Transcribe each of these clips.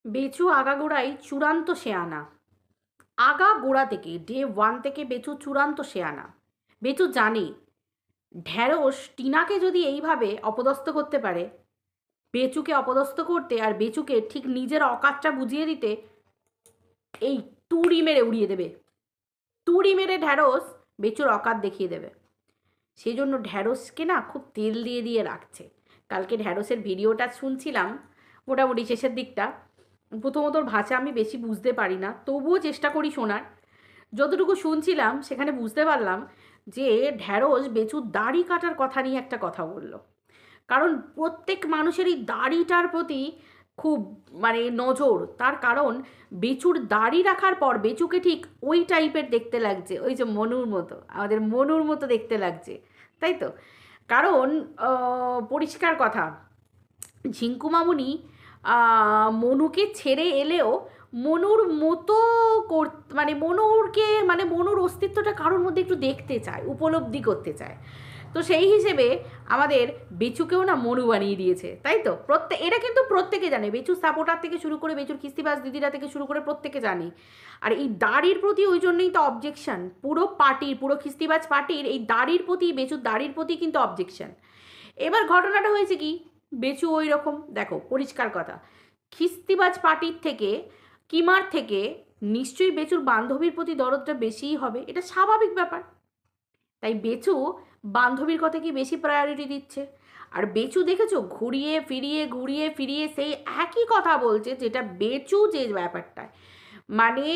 বেচু আগাগোড়াই চূড়ান্ত শেয়ানা। আগাগোড়া থেকে ডে ওয়ান থেকে বেচু চূড়ান্ত শেয়ানা। বেচু জানে ঢ্যাঁড়স টিনাকে যদি এইভাবে অপদস্থ করতে পারে, বেচুকে অপদস্থ করতে আর বেচুকে ঠিক নিজের অকাতটা বুঝিয়ে দিতে, এই তুড়ি মেরে উড়িয়ে দেবে। তুড়ি মেরে ঢ্যাঁড়স বেচুর অকাত দেখিয়ে দেবে। সেই জন্য ঢ্যাঁড়সকে না খুব তেল দিয়ে দিয়ে রাখছে। কালকে ঢ্যাঁড়সের ভিডিওটা শুনছিলাম, মোটামুটি শেষের দিকটা। প্রথমত ওর ভাষা আমি বেশি বুঝতে পারি না, তবুও চেষ্টা করি শোনার। যতটুকু শুনছিলাম সেখানে বুঝতে পারলাম যে ঢ্যাঁড়স বেচুর দাড়ি কাটার কথা নিয়ে একটা কথা বললো। কারণ প্রত্যেক মানুষেরই দাড়িটার প্রতি খুব মানে নজর। তার কারণ বেচুর দাড়ি রাখার পর বেচুকে ঠিক ওই টাইপের দেখতে লাগছে, ওই যে মনুর মতো, আমাদের মনুর মতো দেখতে লাগছে, তাই তো? কারণ পরিষ্কার কথা, ঝিঙ্কু মামুনি মনুকে ছেড়ে এলেও মনুর মতো মানে মনুরকে, মানে মনুর অস্তিত্বটা কারোর মধ্যে একটু দেখতে চায়, উপলব্ধি করতে চায়। তো সেই হিসেবে আমাদের বেচুকেও না মনু বানিয়ে দিয়েছে, তাই তো? এটা কিন্তু প্রত্যেকে জানে, বেচুর সাপোর্টার থেকে শুরু করে বেচুর কিস্তিবাজ দিদিরা থেকে শুরু করে প্রত্যেকে জানে। আর এই দাড়ির প্রতি ওই জন্যই তো অবজেকশন পুরো পার্টির, পুরো কিস্তিবাজ পার্টির এই দাড়ির প্রতি, বেচুর দাড়ির প্রতি কিন্তু অবজেকশন। এবার ঘটনাটা হয়েছে কি, বেচু ওই রকম, দেখো পরিষ্কার কথা, খিস্তিবাজ পার্টির থেকে, কিমার থেকে নিশ্চয়ই বেচুর বান্ধবীর প্রতি দরদটা বেশিই হবে, এটা স্বাভাবিক ব্যাপার। তাই বেচু বান্ধবীর কথা কি বেশি প্রায়োরিটি দিচ্ছে। আর বেচু দেখেছো ঘুরিয়ে ফিরিয়ে সেই একই কথা বলছে, যেটা বেচু যে ব্যাপারটায়, মানে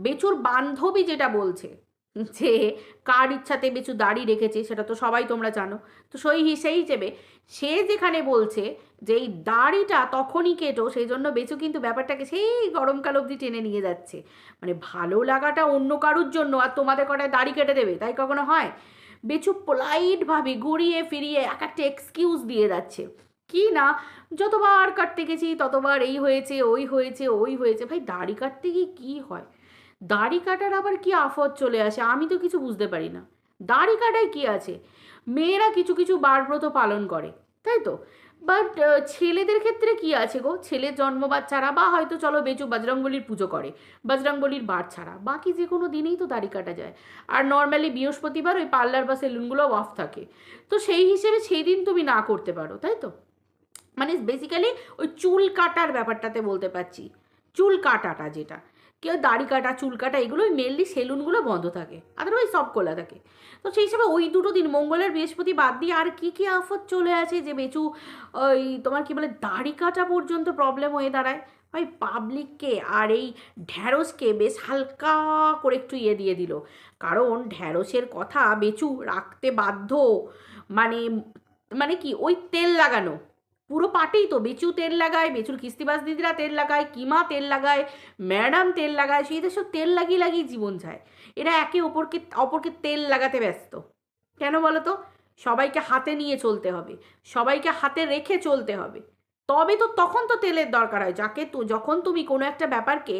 বেচুর বান্ধবী যেটা বলছে যে কার ইচ্ছাতে বেচু দাড়ি রেখেছে সেটা তো সবাই তোমরা জানো। তো সেই হিসেবে সে যেখানে বলছে যে এই দাড়িটা তখনই কেটো, সেই জন্য বেচু কিন্তু ব্যাপারটাকে সেই গরমকাল অবধি টেনে নিয়ে যাচ্ছে। মানে ভালো লাগাটা অন্য কারুর জন্য আর তোমাদের কটায় দাড়ি কেটে দেবে, তাই কখনো হয়? বেচু পোলাইটভাবে ঘুরিয়ে ফিরিয়ে এক একটা এক্সকিউজ দিয়ে যাচ্ছে। কি না, যতবার কাটতে গেছি ততবার এই হয়েছে ওই হয়েছে ওই হয়েছে। ভাই দাড়ি কাটতে গিয়ে কী হয়? দাড়ি কাটার আবার কি আফত চলে আসে আমি তো কিছু বুঝতে পারি না। দাড়ি কাটায় কি আছে? মেয়েরা কিছু কিছু বারব্রত পালন করে, তাই তো? বাট ছেলেদের ক্ষেত্রে কি আছে গো? ছেলের জন্মবার ছাড়া, বা হয়তো চলো বেচু বজরংবলির পুজো করে, বজরংবলির বার ছাড়া বাকি যে কোনো দিনেই তো দাড়ি কাটা যায়। আর নর্মালি বৃহস্পতিবার ওই পার্লার বা সেলুনগুলো অফ থাকে। তো সেই হিসেবে সেই দিন তুমি না করতে পারো, তাই তো? মানে বেসিক্যালি ওই চুল কাটার ব্যাপারটাতে বলতে পারছি। চুল কাটাটা যেটা, কেউ দাড়ি কাটা চুল কাটা এগুলোই মেনলি সেলুনগুলো বন্ধ থাকে, আদারওয়াইজ সব খোলা থাকে। তো সেই হিসাবে ওই দুটো দিন মঙ্গল আর বৃহস্পতি বাদ দিয়ে আর কী কী আফত চলে আছে যে বেচু ওই তোমার কি বলে দাড়ি কাটা পর্যন্ত প্রবলেম হয়ে দাঁড়ায়। ভাই পাবলিককে আর এই ঢ্যাঁড়সকে বেশ হালকা করে একটু ইয়ে দিয়ে দিল। কারণ ঢ্যাঁড়সের কথা বেচু রাখতে বাধ্য। মানে মানে কি ওই তেল লাগানো, পুরো পাটেই তো বেচু তেল লাগায়, বেচুর কিস্তিবাজ দিদিরা তেল লাগায়, কিমা তেল লাগায়, ম্যাডাম তেল লাগায়, সেই সব তেল লাগিয়ে লাগিয়ে জীবন যায়। এরা একে অপরকে অপরকে তেল লাগাতে ব্যস্ত। কেন বলো তো? সবাইকে হাতে নিয়ে চলতে হবে, সবাইকে হাতে রেখে চলতে হবে। তবে তো তখন তো তেলের দরকার হয়, যাকে তো যখন তুমি কোনো একটা ব্যাপারকে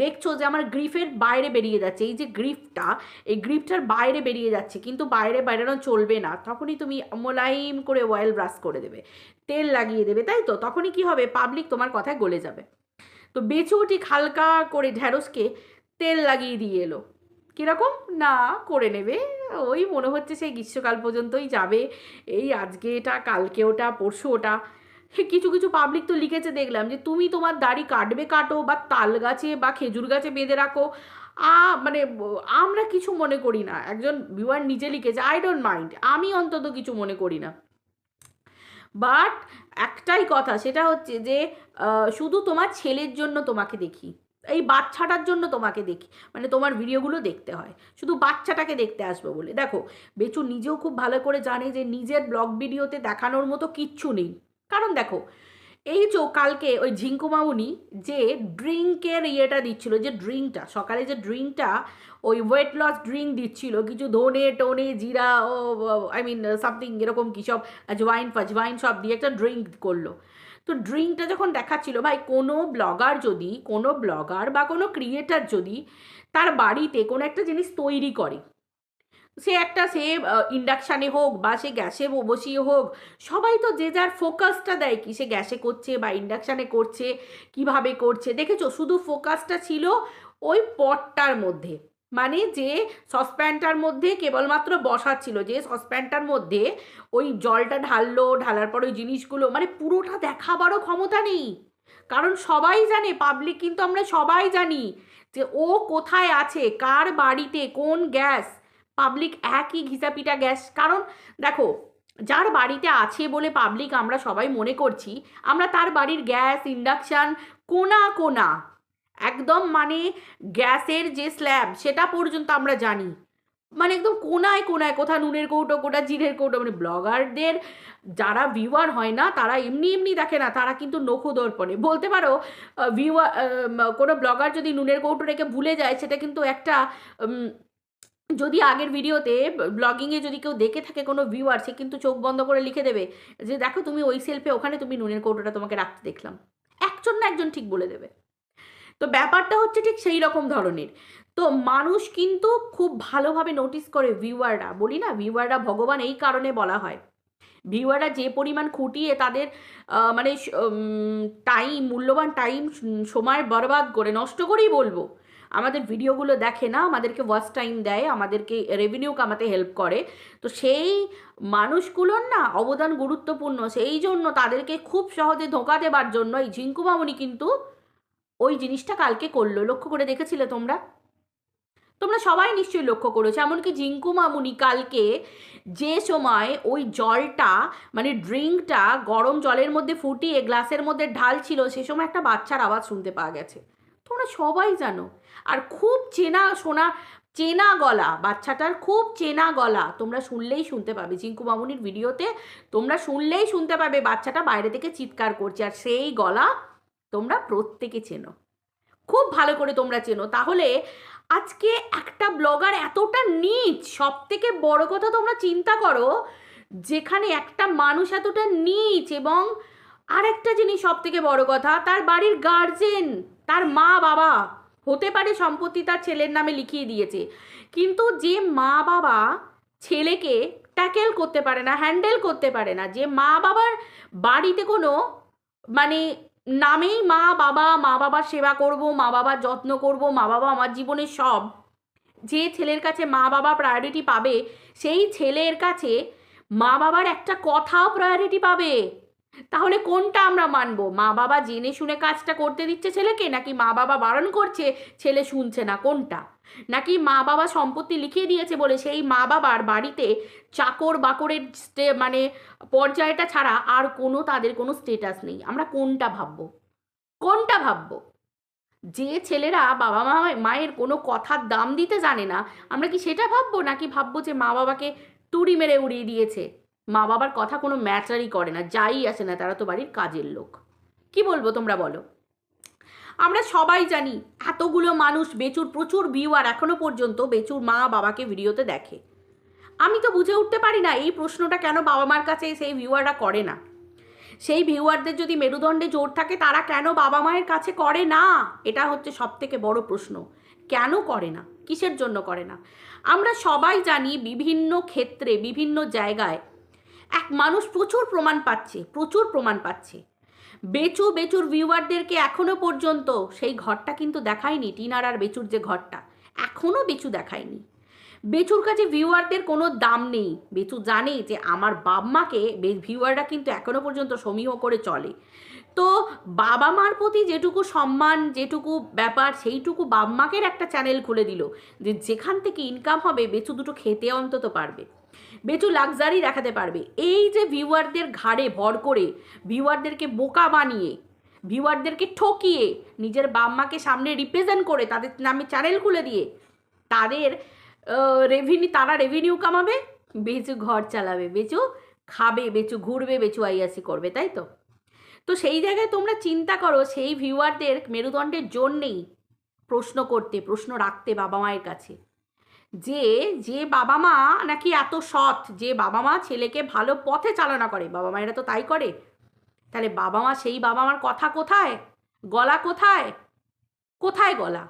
দেখছো যে আমার গ্রিফের বাইরে বেরিয়ে যাচ্ছে, এই যে গ্রিফটা, এই গ্রিফটার বাইরে বেরিয়ে যাচ্ছে কিন্তু বাইরে বেরানো চলবে না, তখনই তুমি মোলায়েম করে অয়েল ব্রাশ করে দেবে, তেল লাগিয়ে দেবে, তাই তো? তখনই কি হবে? পাবলিক তোমার কথায় গলে যাবে। তো বেচু ঠিক হালকা করে ঢ্যাঁড়সকে তেল লাগিয়ে দিয়ে এলো। কীরকম না করে নেবে, ওই মনে হচ্ছে সেই গ্রীষ্মকাল পর্যন্তই যাবে, এই আজকে এটা কালকে ওটা পরশু ওটা। কিছু কিছু পাবলিক তো লিখেছে দেখলাম যে তুমি তোমার দাড়ি কাটবে কাটো, বা তাল গাছে বা খেজুর গাছে বেঁধে রাখো, মানে আমরা কিছু মনে করি না। একজন ভিউয়ার নিজে লিখেছে আই ডোন্ট মাইন্ড, আমি অন্তত কিছু মনে করি না। বাট একটাই কথা, সেটা হচ্ছে যে শুধু তোমার ছেলের জন্য তোমাকে দেখি, এই বাচ্চাটার জন্য তোমাকে দেখি, মানে তোমার ভিডিওগুলো দেখতে হয় শুধু বাচ্চাটাকে দেখতে আসবো বলে। দেখো বেচু নিজেও খুব ভালো করে জানে যে নিজের ব্লগ ভিডিওতে দেখানোর মতো কিচ্ছু নেই। কারণ দেখো এই যে কালকে ওই ঝিঙ্কু মামুনি যে ড্রিঙ্কের ইয়েটা দিচ্ছিল, যে ড্রিঙ্কটা সকালে যে ড্রিঙ্কটা, ওই ওয়েট লস ড্রিঙ্ক দিচ্ছিল, কিছু ধনে টোনে জিরা ও আই মিন সামথিং এরকম কী সব আজওয়াইন ফাজওয়াইন সব দিয়ে একটা ড্রিঙ্ক করলো। তো ড্রিঙ্কটা যখন দেখাচ্ছিল, ভাই কোনো ব্লগার বা কোনো ক্রিয়েটার যদি তার বাড়িতে কোনো একটা জিনিস তৈরি করে, সে ইন্ডাকশানে হোক বা সে গ্যাসে বসিয়ে হোক, সবাই তো যে যার ফোকাসটা দেয় কি সে গ্যাসে করছে বা ইন্ডাকশানে করছে, কিভাবে করছে। দেখেছো, শুধু ফোকাসটা ছিল ওই পটটার মধ্যে, মানে যে সসপ্যানটার মধ্যে কেবলমাত্র বসাচ্ছিল, যে সসপ্যানটার মধ্যে ওই জলটা ঢাললো, ঢালার পর ওই জিনিসগুলো, মানে পুরোটা দেখাবারও ক্ষমতা নেই। কারণ সবাই জানে, পাবলিক কিন্তু আমরা সবাই জানি যে ও কোথায় আছে, কার বাড়িতে কোন গ্যাস। পাবলিক একই ঘিসাপিটা গ্যাস। কারণ দেখো, যার বাড়িতে আছে বলে পাবলিক আমরা সবাই মনে করছি আমরা তার বাড়ির গ্যাস ইন্ডাকশান কোনা কোনা, একদম মানে গ্যাসের যে স্ল্যাব সেটা পর্যন্ত আমরা জানি, মানে একদম কোনায় কোনায়, কোথা নুনের কৌটো, কোথা জিরের কৌটো। মানে ব্লগারদের যারা ভিউয়ার হয় না তারা এমনি এমনি দেখে না, তারা কিন্তু নখদর্পণে বলতে পারো। ভিউয়ার, কোনো ব্লগার যদি নুনের কৌটো রেখে ভুলে যায়, সেটা কিন্তু একটা যদি আগের ভিডিওতে ব্লগিংয়ে যদি কেউ দেখে থাকে কোনো ভিউয়ার, সে কিন্তু চোখ বন্ধ করে লিখে দেবে যে দেখো তুমি ওই সেলফে ওখানে তুমি নুনের কৌটোটা তোমাকে রাখতে দেখলাম। একজন না একজন ঠিক বলে দেবে। তো ব্যাপারটা হচ্ছে ঠিক সেই রকম ধরনের। তো মানুষ কিন্তু খুব ভালোভাবে নোটিস করে, ভিউয়াররা, বলি না ভিউয়াররা ভগবান এই কারণে বলা হয়। ভিউয়াররা যে পরিমাণ খুঁটিয়ে তাদের মানে টাইম, মূল্যবান টাইম, সময় বরবাদ করে, নষ্ট করেই বলবো, আমাদের ভিডিওগুলো দেখে না, আমাদেরকে ওয়াচ টাইম দেয়, আমাদেরকে রেভিনিউ কামাতে হেল্প করে। তো সেই মানুষগুলোর না অবদান গুরুত্বপূর্ণ, সেই জন্য তাদেরকে খুব সহজে ধোঁকা দেবার জন্য এই ঝিঙ্কু মামনি কিন্তু ওই জিনিসটা কালকে করলো। লক্ষ্য করে দেখেছিলে তোমরা? তোমরা সবাই নিশ্চয়ই লক্ষ্য করেছো। এমনকি ঝিঙ্কু মামুনি কালকে যে সময় ওই জলটা, মানে ড্রিঙ্কটা গরম জলের মধ্যে ফুটিয়ে গ্লাসের মধ্যে ঢালছিল, সে সময় একটা বাচ্চার আওয়াজ শুনতে পাওয়া গেছে। তোমরা সবাই জানো। আর খুব চেনা শোনা, চেনা গলা, বাচ্চাটার খুব চেনা গলা, তোমরা শুনলেই শুনতে পাবে ঝিঙ্কু মামুনির ভিডিওতে, তোমরা শুনলেই শুনতে পাবে বাচ্চাটা বাইরে থেকে চিৎকার করছে, আর সেই গলা তোমরা প্রত্যেকে চেনো, খুব ভালো করে তোমরা চেনো। তাহলে আজকে একটা ব্লগার এতটা নীচ, সব থেকে বড় কথা তোমরা চিন্তা করো, যেখানে একটা মানুষ এতটা নীচ, এবং আর একটা জিনিস সব থেকে বড় কথা, তার বাড়ির গার্জেন, তার মা বাবা, হতে পারে সম্পত্তি তার ছেলের নামে লিখিয়ে দিয়েছে, কিন্তু যে মা বাবা ছেলেকে ট্যাকেল করতে পারে না, হ্যান্ডেল করতে পারে না, যে মা বাবার বাড়িতে কোনো মানে নামেই মা বাবা, মা বাবার সেবা করব, মা বাবার যত্ন করব, মা বাবা আমার জীবনের সব, যে ছেলের কাছে মা বাবা প্রায়োরিটি পাবে, সেই ছেলের কাছে মা বাবার একটা কথাও প্রায়োরিটি পাবে। তাহলে কোনটা আমরা মানব? মা বাবা জেনে শুনে কাজটা করতে দিচ্ছে ছেলেকে, নাকি মা বাবা বারণ করছে ছেলে শুনছে না, কোনটা? নাকি মা বাবা সম্পত্তি লিখিয়ে দিয়েছে বলে সেই মা বাবার বাড়িতে চাকর বাকরের মানে পর্যায়টা ছাড়া আর কোনো তাদের কোনো স্টেটাস নেই? আমরা কোনটা ভাববো? কোনটা ভাববো? যে ছেলেরা বাবা মায়ের কোনো কথার দাম দিতে জানে না, আমরা কি সেটা ভাববো? নাকি ভাববো যে মা বাবাকে তুড়ি মেরে উড়িয়ে দিয়েছে, মা বাবার কথা কোনো ম্যাটারই করে না, যাই আসে না, তারা তো বাড়ির কাজের লোক? কি বলবো তোমরা বলো? আমরা সবাই জানি এতগুলো মানুষ, বেচুর প্রচুর ভিউয়ার এখনো পর্যন্ত বেচুর মা বাবাকে ভিডিওতে দেখে। আমি তো বুঝে উঠতে পারি না এই প্রশ্নটা কেন বাবা মার কাছে সেই ভিউয়াররা করে না। সেই ভিউয়ারদের যদি মেরুদণ্ডে জোর থাকে, তারা কেন বাবা মায়ের কাছে করে না? এটা হচ্ছে সব থেকে বড় প্রশ্ন। কেন করে না? কিসের জন্য করে না? আমরা সবাই জানি বিভিন্ন ক্ষেত্রে, বিভিন্ন জায়গায় এক মানুষ প্রচুর প্রমাণ পাচ্ছে, প্রচুর প্রমাণ পাচ্ছে। বেচুর ভিউয়ারদেরকে এখনো পর্যন্ত সেই ঘরটা কিন্তু দেখায়নি, টিনার আর বেচুর যে ঘরটা, এখনো বেচু দেখায়নি। বেচুর কাছে ভিউয়ারদের কোনো দাম নেই। বেচু জানে যে আমার বাপ মাকে ভিউয়াররা কিন্তু এখনো পর্যন্ত সমীহ করে চলে। তো বাবা মার প্রতি যেটুকু সম্মান, যেটুকু ব্যাপার, সেইটুকু বাপ মাকের একটা চ্যানেল খুলে দিল, যে যেখান থেকে ইনকাম হবে বেচু দুটো খেতে অন্তত পারবে, বেচু লাক্সারি দেখাতে পারবে। এই যে ভিউয়ারদের ঘাড়ে ভর করে, ভিউয়ারদেরকে বোকা বানিয়ে, ভিউয়ারদেরকে ঠকিয়ে, নিজের বাপ মাকে সামনে রিপ্রেজেন্ট করে, তাদের নামে চ্যানেল খুলে দিয়ে তাদের তারা রেভিনিউ কামাবে, বেচু ঘর চালাবে, বেচু খাবে, বেচু ঘুরবে, বেচু আইয়াসি করবে, তাই তো? তো সেই জায়গায় তোমরা চিন্তা করো, সেই ভিউয়ারদের মেরুদণ্ডের জোর নেই প্রশ্ন রাখতে বাবা মায়ের কাছে, যে যে বাবা মা নাকি এত সৎ, যে বাবা মা ছেলেকে ভালো পথে চালনা করে, বাবা মায়েরা তো তাই করে, তাহলে বাবা মা, সেই বাবা মার কথা কোথায়? গলা কোথায়? কোথায় গলা?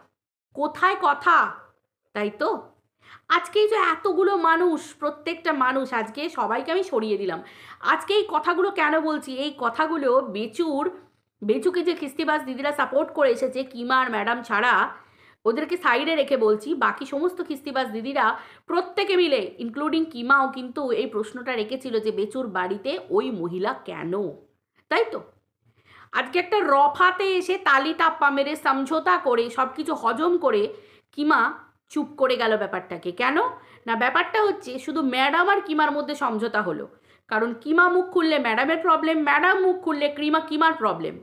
কোথায় কথা? তাই তো? আজকেই যে এতগুলো মানুষ, প্রত্যেকটা মানুষ, আজকে সবাইকে আমি সরিয়ে দিলাম, আজকে এই কথাগুলো কেন বলছি, এই কথাগুলো বেচুকে যে খিস্তিবাজ দিদিরা সাপোর্ট করে এসেছে কিমা আর ম্যাডাম ছাড়া, ওদেরকে সাইডে রেখে বলছি, বাকি সমস্ত খিস্তিবাজ দিদিরা প্রত্যেকে মিলে ইনক্লুডিং কিমাও কিন্তু এই প্রশ্নটা রেখেছিল যে বেচুর বাড়িতে ওই মহিলা কেন, তাই তো? আজকে একটা রফাতে এসে তালি তাপ্পা মেরে সমঝোতা করে সব কিছু হজম করে কিমা চুপ করে গেল ব্যাপারটাকে। কেন না, ব্যাপারটা হচ্ছে শুধু ম্যাডাম আর কিমার মধ্যে সমঝোতা হলো, কারণ কিমা মুখ খুললে ম্যাডামের প্রবলেম, ম্যাডাম মুখ খুললে কিমার প্রবলেম।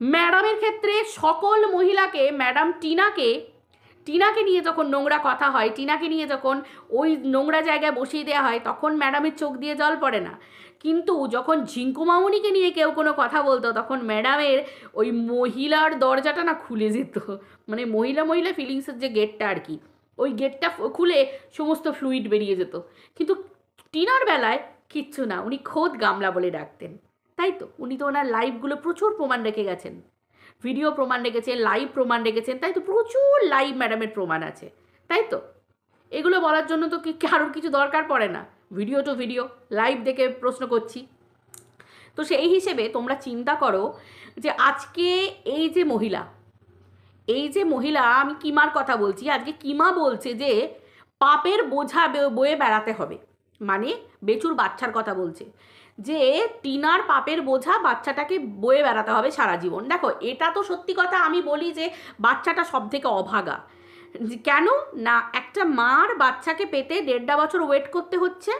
ম্যাডামের ক্ষেত্রে সকল মহিলাকে, ম্যাডাম টিনাকে নিয়ে যখন নোংরা কথা হয়, টিনাকে নিয়ে যখন ওই নোংরা জায়গায় বসিয়ে দেওয়া হয়, তখন ম্যাডামের চোখ দিয়ে জল পড়ে না। কিন্তু যখন ঝিঙ্কু মামুনিকে নিয়ে কেউ কোনো কথা বলতো, তখন ম্যাডামের ওই মহিলার দরজাটা না খুলে যেত, মানে মহিলা ফিলিংসের যে গেটটা আর কি, ওই গেটটা খুলে সমস্ত ফ্লুইড বেরিয়ে যেত। কিন্তু টিনার বেলায় কিচ্ছু না, উনি খোদ গামলা বলে ডাকতেন, তাই তো? উনি তো ওনার লাইভগুলো প্রচুর প্রমাণ রেখে গেছেন, ভিডিও প্রমাণ রেখেছেন, লাইভ প্রমাণ রেখেছেন, তাই তো? প্রচুর লাইভ ম্যাডামের প্রমাণ আছে, তাই তো? এগুলো বলার জন্য তো কারোর কিছু দরকার পড়ে না, ভিডিও টু ভিডিও লাইভ দেখে প্রশ্ন করছি। তো সেই হিসেবে তোমরা চিন্তা করো যে আজকে এই যে মহিলা, আমি কিমার কথা বলছি, আজকে কিমা বলছে যে পাপের বোঝা বয়ে বেড়াতে হবে, মানে বেচুর বাচ্চার কথা বলছে যে টিনার পাপের বোঝা বাচ্চাটাকে বয়ে বেড়াতে হবে সারা জীবন। দেখো, এটা তো সত্যি কথা, আমি বলি যে বাচ্চাটা সব থেকে অভাগা। কেন না, একটা মার বাচ্চাকে পেতে 1.5 বছর ওয়েট করতে হচ্ছে,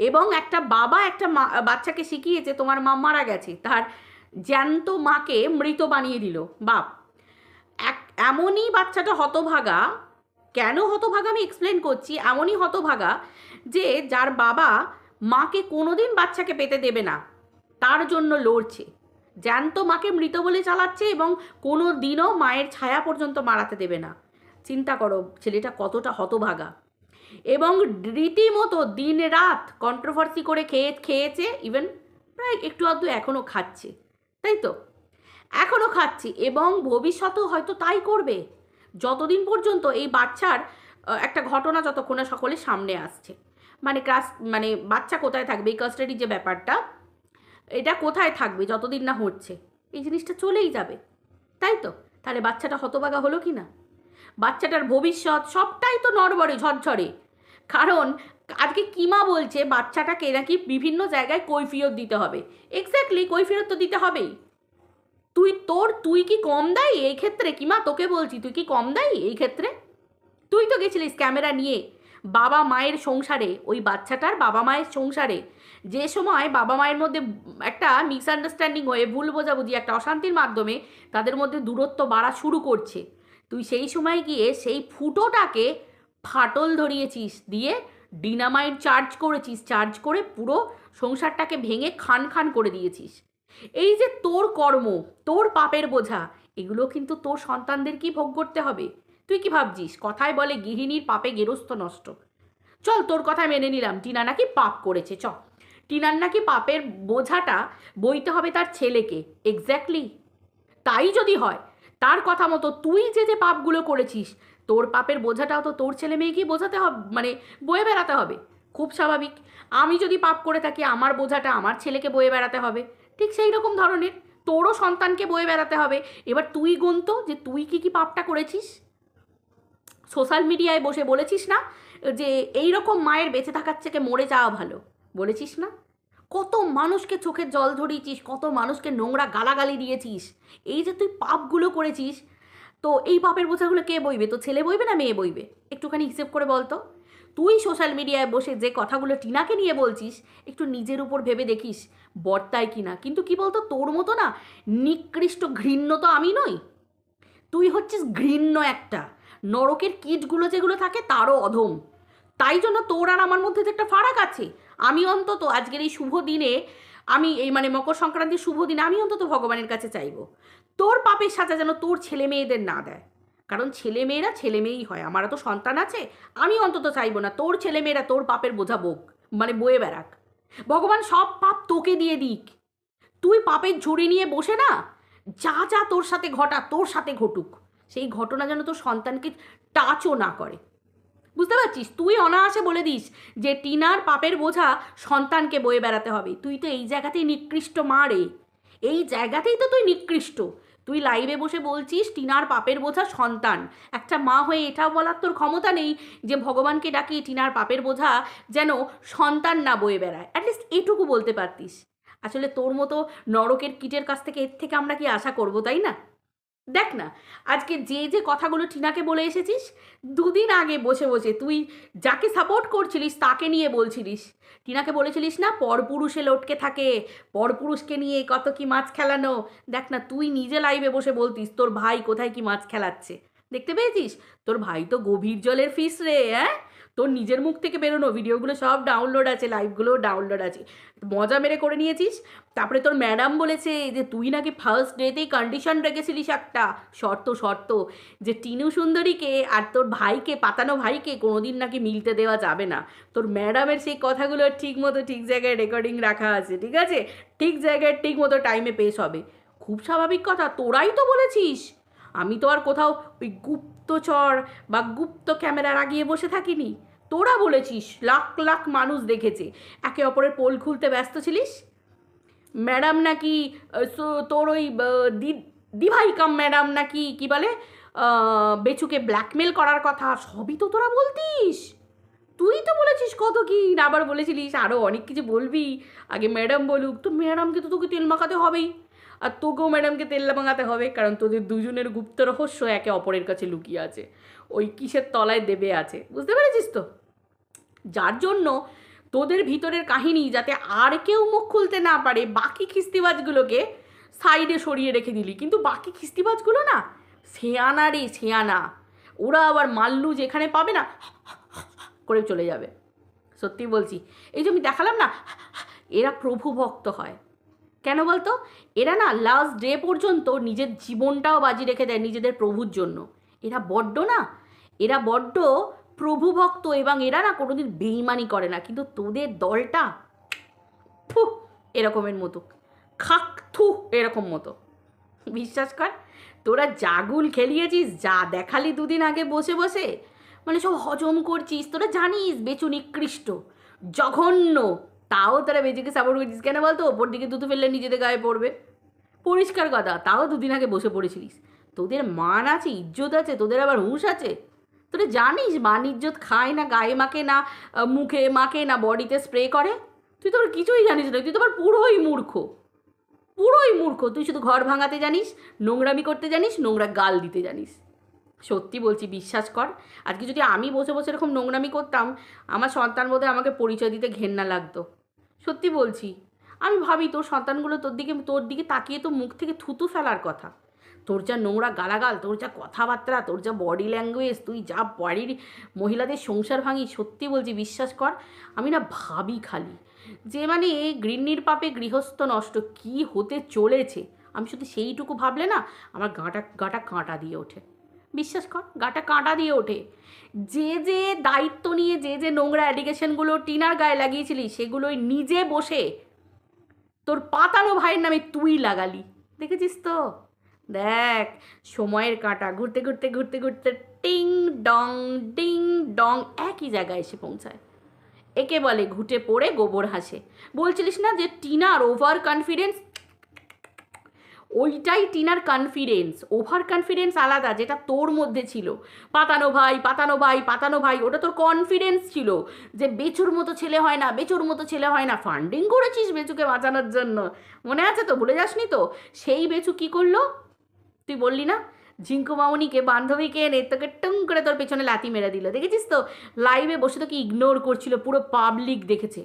এবং একটা বাবা একটা বাচ্চাকে শিখিয়েছে তোমার মা মারা গেছে, তার জ্যান্ত মাকে মৃত বানিয়ে দিল বাপ। এমনই বাচ্চাটা হতভাগা। কেন হতভাগা আমি এক্সপ্লেন করছি। এমনই হতভাগা যে যার বাবা মাকে কোনোদিন বাচ্চাকে পেতে দেবে না, তার জন্য লড়ছে, জ্যান্ত মাকে মৃত বলে চালাচ্ছে, এবং কোনো দিনও মায়ের ছায়া পর্যন্ত মারাতে দেবে না। চিন্তা করো ছেলেটা কতটা হতভাগা, এবং রীতিমতো দিন রাত কন্ট্রোভার্সি করে খেয়েছে, ইভেন প্রায় একটু আধটু এখনও খাচ্ছে, তাই তো? এখনও খাচ্ছি, এবং ভবিষ্যতেও হয়তো তাই করবে, যতদিন পর্যন্ত এই বাচ্চার একটা ঘটনা যতক্ষণ না সকলের সামনে আসছে। মানে বাচ্চা কোথায় থাকবে, এই কাস্টাডি যে ব্যাপারটা, এটা কোথায় থাকবে যতদিন না হচ্ছে, এই জিনিসটা চলেই যাবে, তাই তো? তাহলে বাচ্চাটা হতবাগা হলো কি না? বাচ্চাটার ভবিষ্যৎ সবটাই তো নড়বড়ে ঝরঝরে। কারণ আজকে কিমা বলছে বাচ্চাটাকে নাকি বিভিন্ন জায়গায় কৈফিয়ত দিতে হবে। এক্স্যাক্টলি, কৈফিয়ত তো দিতে হবেই। তুই কি কম দায়ী এই ক্ষেত্রে? কিমা, তোকে বলছি, তুই কি কম দায়ী এই ক্ষেত্রে? তুই তো গেছিলিস ক্যামেরা নিয়ে বাবা মায়ের সংসারে, ওই বাচ্চাটার বাবা মায়ের সংসারে, যে সময় বাবা মায়ের মধ্যে একটা মিসআন্ডারস্ট্যান্ডিং হয়ে, ভুল বোঝাবুঝি, একটা অশান্তির মাধ্যমে তাদের মধ্যে দূরত্ব বাড়া শুরু করছে, তুই সেই সময় গিয়ে সেই ফুটোটাকে ফাটল ধরিয়েছিস, দিয়ে ডিনামাইট চার্জ করে পুরো সংসারটাকে ভেঙে খান খান করে দিয়েছিস। এই যে তোর কর্ম, তোর পাপের বোঝা, এগুলো কিন্তু তোর সন্তানদেরকেই ভোগ করতে হবে। তুই কি ভাবছিস, কথায় বলে গৃহিণীর পাপে গেরস্থ নষ্ট। চল, তোর কথায় মেনে নিলাম টিনা নাকি পাপ করেছে, টিনার নাকি পাপের বোঝাটা বইতে হবে তার ছেলেকে। এক্স্যাক্টলি, তাই যদি হয়, তার কথা মতো তুই যে পাপগুলো করেছিস, তোর পাপের বোঝাটাও তো তোর ছেলে মেয়েকেই বোঝাতে হবে, মানে বয়ে বেড়াতে হবে। খুব স্বাভাবিক, আমি যদি পাপ করে থাকি আমার বোঝাটা আমার ছেলেকে বয়ে বেড়াতে হবে, ঠিক সেই রকম ধরনের তোরও সন্তানকে বয়ে বেড়াতে হবে। এবার তুই গুনত যে তুই কি পাপটা করেছিস। সোশ্যাল মিডিয়ায় বসে বলেছিস না যে এই রকম মায়ের বেঁচে থাকার থেকে মরে যাওয়া ভালো, বলেছিস না? কত মানুষকে চোখের জল ঝরিয়েছিস, কত মানুষকে নোংরা গালাগালি দিয়েছিস। এই যে তুই পাপগুলো করেছিস, তো এই পাপের বোঝাগুলো কে বইবে? তো ছেলে বইবে না মেয়ে বইবে? একটুখানি হিসেব করে বলতো। তুই সোশ্যাল মিডিয়ায় বসে যে কথাগুলো টিনাকে নিয়ে বলছিস, একটু নিজের উপর ভেবে দেখিস বর্তায় কি না। কিন্তু কি বলতো, তোর মতো না নিকৃষ্ট ঘৃণ্য তো আমি নই, তুই হচ্ছিস ঘৃণ্য একটা, নরকের কীটগুলো যেগুলো থাকে তারও অধম। তাই জন্য তোর আর আমার মধ্যে যে একটা ফারাক আছে। আমি অন্তত আজকের এই শুভ দিনে, আমি এই মানে মকর সংক্রান্তির শুভ দিনে আমি অন্তত ভগবানের কাছে চাইবো তোর পাপের সাজা যেন তোর ছেলে মেয়েদের না দেয়। কারণ ছেলেমেয়েরা ছেলেমেয়েই হয়, আমারও তো সন্তান আছে, আমি অন্তত চাইবো না তোর ছেলেমেয়েরা তোর পাপের বোঝা মানে বয়ে বেড়াক। ভগবান সব পাপ তোকে দিয়ে দিক, তুই পাপের ঝুড়ি নিয়ে বসে না, যা যা তোর সাথে ঘটা তোর সাথে ঘটুক, সেই ঘটনা যেন তোর সন্তানকে টাচও না করে। বুঝতে পারছিস? তুই অনায়াসে বলে দিস যে টিনার পাপের বোঝা সন্তানকে বয়ে বেড়াতে হবে। তুই তো এই জায়গাতেই নিকৃষ্ট মা রে, এই জায়গাতেই তো তুই নিকৃষ্ট। তুই লাইভে বসে বলছিস টিনার পাপের বোঝা সন্তান। একটা মা হয়ে এটাও বলার তোর ক্ষমতা নেই যে ভগবানকে ডাকি টিনার পাপের বোঝা যেন সন্তান না বয়ে বেড়ায়। অ্যাটলিস্ট এটুকু বলতে পারতিস। আসলে তোর মতো নরকের কীটের কাছ থেকে এর থেকে আমরা কি আশা করবো, তাই না? দেখ না, আজকে যে যে কথাগুলো টিনাকে বলে এসেছিস, দুদিন আগে বসে বসে তুই যাকে সাপোর্ট করছিলিস তাকে নিয়ে বলছিলিস। টিনাকে বলেছিলিস না পরপুরুষে লটকে থাকে, পরপুরুষকে নিয়ে কত কি মাছ খেলানো। দেখ না, তুই নিজে লাইভে বসে বলতিস তোর ভাই কোথায় কি মাছ খেলাচ্ছে। দেখতে পেয়েছিস? তোর ভাই তো গভীর জলের ফিস রে। হ্যাঁ, তোর নিজের মুখ থেকে বেরোনো ভিডিওগুলো সব ডাউনলোড আছে, লাইভগুলোও ডাউনলোড আছে, মজা মেরে করে নিয়েছিস। তারপরে তোর ম্যাডাম বলেছে যে তুই নাকি ফার্স্ট ডেতেই কন্ডিশন রেখেছিলিস একটা শর্ত যে টিনু সুন্দরীকে আর তোর ভাইকে, পাতানো ভাইকে কোনোদিন নাকি মিলতে দেওয়া যাবে না। তোর ম্যাডামের সেই কথাগুলো ঠিক মতো ঠিক জায়গায় রেকর্ডিং রাখা আছে, ঠিক আছে? ঠিক জায়গায় ঠিক মতো টাইমে পেশ হবে। খুব স্বাভাবিক কথা, তোরাই তো বলেছিস। আমি তো আর কোথাও ওই গুপ্তচর বা গুপ্ত ক্যামেরা লাগিয়ে বসে থাকিনি। তোরা বলেছিস, লাখ লাখ মানুষ দেখেছে। একে অপরের পোল খুলতে ব্যস্ত ছিলিস। ম্যাডাম নাকি তোর ওই দিভাই কাম ম্যাডাম নাকি কি বলে বেচুকে ব্ল্যাকমেল করার কথা, সবই তো তোরা বলতিস। তুই তো বলেছিস কত কি, আবার বলেছিলিস আরও অনেক কিছু বলবি, আগে ম্যাডাম বলুক। তো ম্যাডামকে তো তোকে তেল মাখাতে হবেই, আর তোকেও ম্যাডামকে তেল মাখাতে হবে, কারণ তোদের দুজনের গুপ্ত রহস্য একে অপরের কাছে লুকিয়ে আছে, ওই কিসের তলায় দেবে আছে। বুঝতে পেরেছিস তো? যার জন্য তোদের ভিতরের কাহিনী যাতে আর কেউ মুখ খুলতে না পারে, বাকি খিস্তিবাজগুলোকে সাইডে সরিয়ে রেখে দিলি। কিন্তু বাকি খিস্তিবাজগুলো না শেয়ানা রে, শেয়ানা। ওরা আবার মাল্লু যেখানে পাবে না করে চলে যাবে। সত্যি বলছি, এই যে আমি দেখালাম না, এরা প্রভু ভক্ত হয় কেন বলতো? এরা না লাস্ট ডে পর্যন্ত নিজের জীবনটাও বাজি রেখে দেয় নিজেদের প্রভুর জন্য। এরা বড্ড না, এরা বড্ড প্রভু ভক্ত, এবং এরা না কোনোদিন বেইমানি করে না। কিন্তু তোদের দলটা থু এরকমের মতো, খাক থু এরকম মতো। বিশ্বাস কর, তোরা জাগুল খেলিয়েছিস, যা দেখালি দুদিন আগে বসে বসে, মানে সব হজম করছিস। তোরা জানিস বেচু নিকৃষ্ট, জঘন্য, তাও তোরা বেচুকে সাপোর্ট করছিস কেন বলতো? ওপর দিকে দুধ ফেললে নিজেদের গায়ে পড়বে, পরিষ্কার কথা। তাও দুদিন আগে বসে পড়েছিলিস। তোদের মান আছে, ইজ্জত আছে, তোদের আবার হুঁশ আছে। তোরা জানিস মান ইজ্জত খায় না, গায়ে মাকে না, মুখে মাকে না, বডিতে স্প্রে করে। তুই তোর কিছুই জানিস না, তুই তো আবার পুরোই মূর্খ, পুরোই মূর্খ। তুই শুধু ঘর ভাঙাতে জানিস, নোংরামি করতে জানিস, নোংরা গাল দিতে জানিস। সত্যি বলছি, বিশ্বাস কর, আজকে যদি আমি বসে বসে এরকম নোংরামি করতাম, আমার সন্তান বোধহয় আমাকে পরিচয় দিতে ঘেন্না লাগতো। সত্যি বলছি, আমি ভাবি তোর সন্তানগুলো তোর দিকে তাকিয়ে তো মুখ থেকে থুতু ফেলার কথা। তোর যা নোংরা গালাগাল, তোর যা কথাবার্তা, তোর যা বডি ল্যাঙ্গুয়েজ, তুই যা বাড়ির মহিলাদের সংসার ভাঙি, সত্যি বলছি বিশ্বাস কর, আমি না ভাবি খালি যে মানে গৃহিণীর পাপে গৃহস্থ নষ্ট কি হতে চলেছে। আমি শুধু সেইটুকু ভাবলে না আমার গাঁটা গাঁটা কাঁটা দিয়ে ওঠে। বিশ্বাস কর, গাটা কাঁটা দিয়ে ওঠে। যে যে দায়িত্ব নিয়ে যে যে নোংরা অ্যালিগেশনগুলো টিনার গায়ে লাগিয়েছিলি, সেগুলোই নিজে বসে তোর পাতানো ভাইয়ের নামে তুই লাগালি। দেখেছিস তো? দেখ, সময়ের কাঁটা ঘুরতে ঘুরতে ঘুরতে ঘুরতে টিং ডং ডিং ডং একই জায়গায় এসে পৌঁছায়। একে বলে ঘুটে পড়ে গোবর হাসে। বলছিলিস না যে টিনার ওভার কনফিডেন্স, ওইটাই টিনার কনফিডেন্স। ওভার কনফিডেন্স আলাদা, যেটা তোর মধ্যে ছিল, পাতানো ভাই পাতানো ভাই পাতানো ভাই, ওটা তোর কনফিডেন্স ছিল যে বেচুর মতো ছেলে হয় না, বেচুর মতো ছেলে হয় না। ফান্ডিং করেছিস বেচুকে বাঁচানোর জন্য, মনে আছে তো? ভুলে যাসনি তো? সেই বেচু কী করলো তুই বললি না? ঝিঙ্কু মামনিকে, বান্ধবীকে এনে তোকে টুং করে তোর পেছনে লাথি মেরে দিল। দেখেছিস তো? লাইভে বসে তোকে ইগনোর করছিল, পুরো পাবলিক দেখেছে,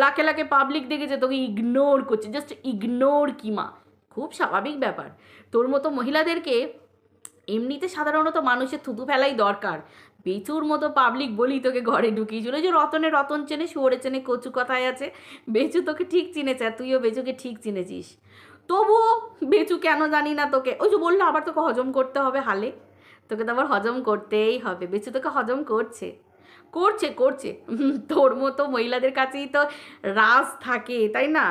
লাখে লাখে পাবলিক দেখেছে তোকে ইগনোর করছে। জাস্ট ইগনোর কিমা, খুব স্বাভাবিক ব্যাপার। তোর মতো মহিলাদেরকে এমনিতে সাধারণত মানুষের থুতু ফেলাই দরকার। বেচুর মতো পাবলিক বলি তোকে ঘরে ঢুকিয়েছিল। যে রতনে রতন চেনে, শুয়োরে চেনে কচু কথায় আছে। বেচু তোকে ঠিক চিনেছে, আর তুইও বেচুকে ঠিক চিনেছিস। তবুও বেচু কেন জানি না তোকে, ওই যে বললো আবার তোকে হজম করতে হবে হালে, তোকে তো আবার হজম করতেই হবে। বেচু তোকে হজম করছে করছে করছে তোর মতো মহিলাদের কাছেই তো রাজ থাকে, তাই না?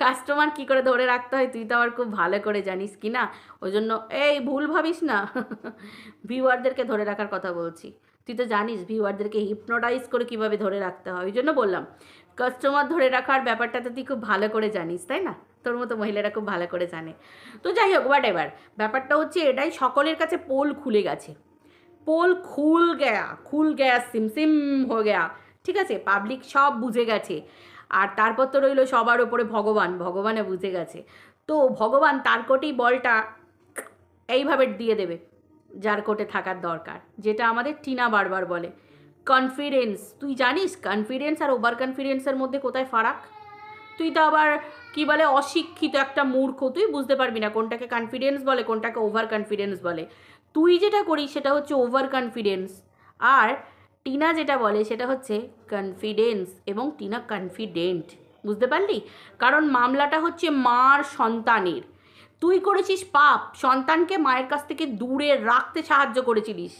কাস্টমার কি করে ধরে রাখতে হয় তুই তো আবার খুব ভালো করে জানিস কি না? ওই জন্য এই ভুল ভাবিস না, ভিউয়ারদেরকে ধরে রাখার কথা বলছি। তুই তো জানিস ভিউয়ারদেরকে হিপনোটাইজ করে কীভাবে ধরে রাখতে হয়, ওই জন্য বললাম কাস্টমার ধরে রাখার ব্যাপারটা তো তুই খুব ভালো করে জানিস, তাই না? তোর মতো মহিলারা খুব ভালো করে জানে। তো যাই হোক, হোয়াট এভার, ব্যাপারটা হচ্ছে এটাই, সকলের কাছে পোল খুলে গেছে, পোল খুল গয়া সিম সিম হয়ে গয়া, ঠিক আছে? পাবলিক সব বুঝে গেছে। আর তারপর তো রইলো সবার ওপরে ভগবানে বুঝে গেছে। তো ভগবান তার কোটেই বলটা এইভাবে দিয়ে দেবে যার কোটে থাকার দরকার, যেটা আমাদের টিনা বারবার বলে কনফিডেন্স। তুই জানিস কনফিডেন্স আর ওভার কনফিডেন্সের মধ্যে কোথায় ফারাক? তুই তো আবার কি বলে অশিক্ষিত একটা মূর্খ, তুই বুঝতে পারবি না কোনটাকে কনফিডেন্স বলে কোনটাকে ওভার কনফিডেন্স বলে। তুই যেটা করিস সেটা হচ্ছে ওভার কনফিডেন্স, আর টিনা যেটা বলে সেটা হচ্ছে কনফিডেন্স, এবং টিনা কনফিডেন্ট, বুঝতে পারলি? কারণ মামলাটা হচ্ছে মার সন্তানের, তুই করেছিস পাপ, সন্তানকে মায়ের কাছ থেকে দূরে রাখতে সাহায্য করেছিলিস,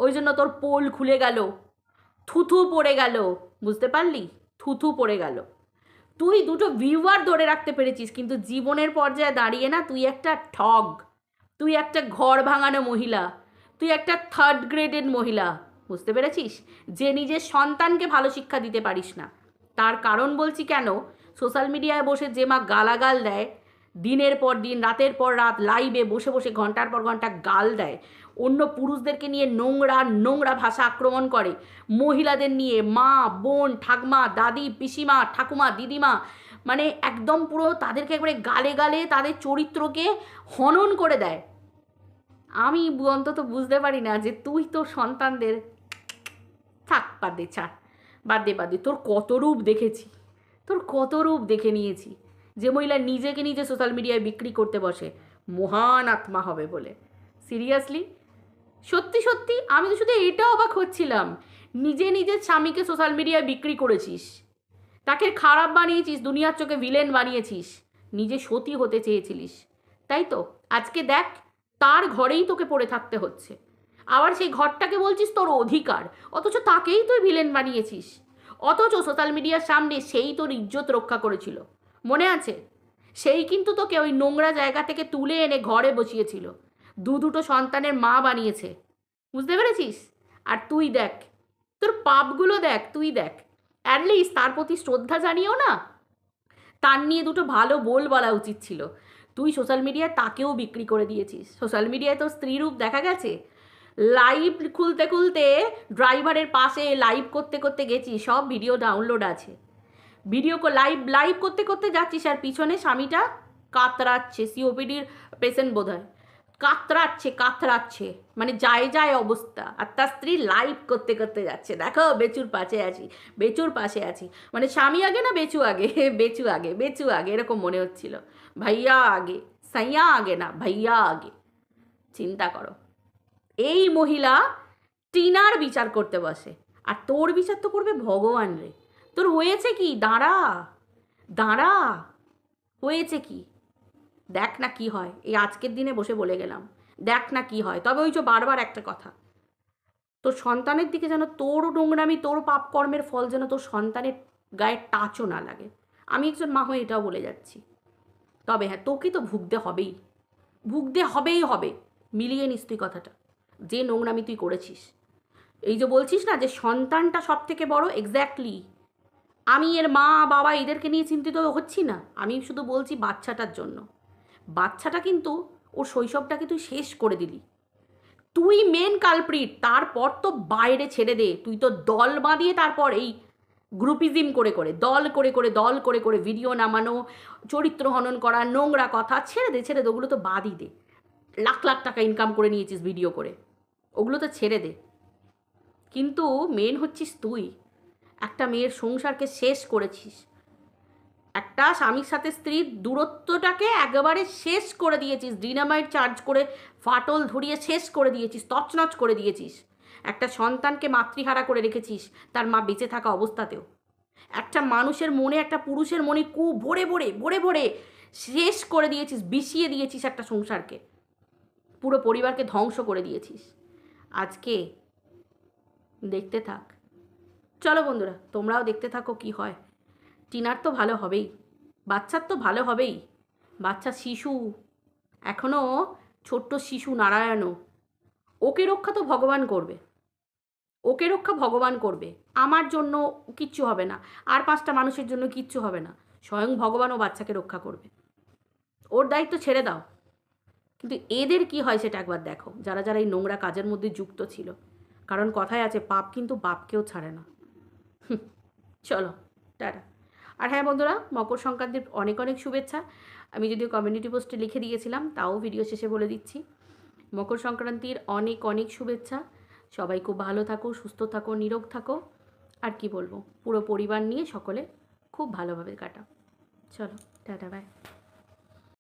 ওই জন্য তোর পোল খুলে গেল, থুথু পড়ে গেল, বুঝতে পারলি? থুথু পড়ে গেল। তুই দুটো ভিউয়ার ধরে রাখতে পেরেছিস, কিন্তু জীবনের পর্যায়ে দাঁড়িয়ে না, তুই একটা ঠগ, তুই একটা ঘর ভাঙানো মহিলা, তুই একটা থার্ড গ্রেডের মহিলা, বুঝতে পেরেছিস? যে নিজের সন্তানকে ভালো শিক্ষা দিতে পারিস না। তার কারণ বলছি কেন, সোশ্যাল মিডিয়ায় বসে যে মা গালাগাল দেয়, দিনের পর দিন রাতের পর রাত লাইভে বসে বসে ঘন্টার পর ঘন্টা গাল দেয়, অন্য পুরুষদেরকে নিয়ে নোংরা নোংরা ভাষা আক্রমণ করে, মহিলাদের নিয়ে মা বোন ঠাকমা দাদি পিসিমা ঠাকুমা দিদিমা, মানে একদম পুরো তাদেরকে একবারে গালে গালে তাদের চরিত্রকে হনন করে দেয়। আমি অন্তত বুঝতে পারি না যে তুই তোর সন্তানদের, থাক বাদ দে, ছাড়, বাদ দে, তোর কত রূপ দেখেছি, তোর কত রূপ দেখে নিয়েছি। যে মহিলা নিজেকে নিজে সোশ্যাল মিডিয়ায় বিক্রি করতে বসে মহান আত্মা হবে বলে, সিরিয়াসলি সত্যি সত্যি আমি তো শুধু এটা অবাক হচ্ছিলাম, নিজের স্বামীকে সোশ্যাল মিডিয়ায় বিক্রি করেছিস, তাকে খারাপ বানিয়েছিস, দুনিয়ার চোখে ভিলেন বানিয়েছিস, নিজে সতী হতে চেয়েছিলিস, তাই তো? আজকে দেখ তার ঘরেই তোকে পড়ে থাকতে হচ্ছে, আবার সেই ঘরটাকে বলছিস তোর অধিকার, অথচ তাকেই তুই ভিলেন বানিয়েছিস। অথচ সোশ্যাল মিডিয়ার সামনে সেই তোর ইজ্জত রক্ষা করেছিল, মনে আছে? সেই কিন্তু তোকে ওই নোংরা জায়গা থেকে তুলে এনে ঘরে বসিয়েছিল, দুটো সন্তানের মা বানিয়েছে, বুঝতে পেরেছিস? আর তুই দেখ তোর পাপগুলো দেখ, তুই দেখ, অ্যাটলিস্ট তার প্রতি শ্রদ্ধা জানিও না, তার নিয়ে দুটো ভালো বলা উচিত ছিল। তুই সোশ্যাল মিডিয়ায় তাকেও বিক্রি করে দিয়েছিস, সোশ্যাল মিডিয়ায় তোর স্ত্রীরূপ দেখা গেছে, লাইভ খুলতে খুলতে ড্রাইভারের পাশে লাইভ করতে করতে গেছি, সব ভিডিও ডাউনলোড আছে, ভিডিও লাইভ করতে করতে যাচ্ছিস আর পিছনে স্বামীটা কাতরাচ্ছে, সিওপিডির পেশেন্ট বোধ হয়, কাতরাচ্ছে, মানে যায় অবস্থা, আর তার স্ত্রী লাইভ করতে করতে যাচ্ছে, দেখো বেচুর পাশে আছি, মানে স্বামী আগে না বেচু আগে, বেচু আগে এরকম মনে হচ্ছিল, ভাইয়া আগে, সাইয়া আগে না, ভাইয়া আগে। চিন্তা করো, এই মহিলা টিনার বিচার করতে বসে, আর তোর বিচার তো করবে ভগবান রে। তোর হয়েছে কি, দাঁড়া, হয়েছে কি, দেখ না কি হয়, এই আজকের দিনে বসে বলে গেলাম, দেখ না কি হয়। তবে ওই যে বারবার একটা কথা, তোর সন্তানের দিকে যেন তোর নোংরামি তোর পাপ কর্মের ফল যেন তোর সন্তানের গায়ে টাচও না লাগে, আমি একজন মা হয়ে এটাও বলে যাচ্ছি। তবে হ্যাঁ, তোকে তো ভুগতে হবে, মিলিয়ে নিস তুই কথাটা, যে নোংরামি তুই করেছিস। এই যে বলছিস না যে সন্তানটা সব থেকে বড়, এক্স্যাক্টলি আমি এর মা বাবা এদেরকে নিয়ে চিন্তিত হচ্ছি না, আমি শুধু বলছি বাচ্চাটার জন্য। বাচ্চাটা কিন্তু ওর শৈশবটাকে তুই শেষ করে দিলি, তুই মেন কালপ্রিট, তারপর তো বাইরে ছেড়ে দে, তুই তো দল বাঁধিয়ে তারপর এই গ্রুপিজম করে দল করে ভিডিও নামানো, চরিত্র হনন করা, নোংরা কথা, ছেড়ে দে ওগুলো তো বাদই দে, লাখ লাখ টাকা ইনকাম করে নিয়েছিস ভিডিও করে, ওগুলো তো ছেড়ে দে। কিন্তু মেন হচ্ছিস তুই, একটা মেয়ের সংসারকে শেষ করেছিস, একটা স্বামীর সাথে স্ত্রীর দূরত্বটাকে একেবারে শেষ করে দিয়েছিস, ডিনামাইট চার্জ করে ফাটল ধরিয়ে শেষ করে দিয়েছিস, তছনছ করে দিয়েছিস, একটা সন্তানকে মাতৃহারা করে রেখেছিস তার মা বেঁচে থাকা অবস্থাতেও, একটা মানুষের মনে, একটা পুরুষের মনে ভরে শেষ করে দিয়েছিস, বিষিয়ে দিয়েছিস একটা সংসারকে, পুরো পরিবারকে ধ্বংস করে দিয়েছিস। আজকে দেখতে থাক, চলো বন্ধুরা তোমরাও দেখতে থাকো কি হয়। টিনার তো ভালো হবেই, বাচ্চার তো ভালো হবেই, বাচ্চা শিশু, এখনও ছোট্ট শিশু নারায়ণও, ওকে রক্ষা তো ভগবান করবে, ওকে রক্ষা ভগবান করবে, আমার জন্য কিচ্ছু হবে না, আর 5টা মানুষের জন্য কিচ্ছু হবে না, স্বয়ং ভগবান ও বাচ্চাকে রক্ষা করবে, ওর দায়িত্ব ছেড়ে দাও। কিন্তু এদের কি হয় সেটা একবার দেখো, যারা যারা এই নোংরা কাজের মধ্যে যুক্ত ছিল। কারণ কথায় আছে, পাপ কিন্তু বাপকেও ছাড়ে না। চলো, টাটা। আর হ্যাঁ বন্ধুরা, মকর সংক্রান্তির অনেক অনেক শুভেচ্ছা। আমি যদিও কমিউনিটি পোস্টে লিখে দিয়েছিলাম, তাও ভিডিও শেষে বলে দিচ্ছি। মকর সংক্রান্তির অনেক অনেক শুভেচ্ছা। সবাই খুব ভালো থাকো, সুস্থ থাকো, নিরোগ থাকো। আর কি বলবো, পুরো পরিবার নিয়ে সকলে খুব ভালোভাবে কাটাও। চলো, টাটা, বাই।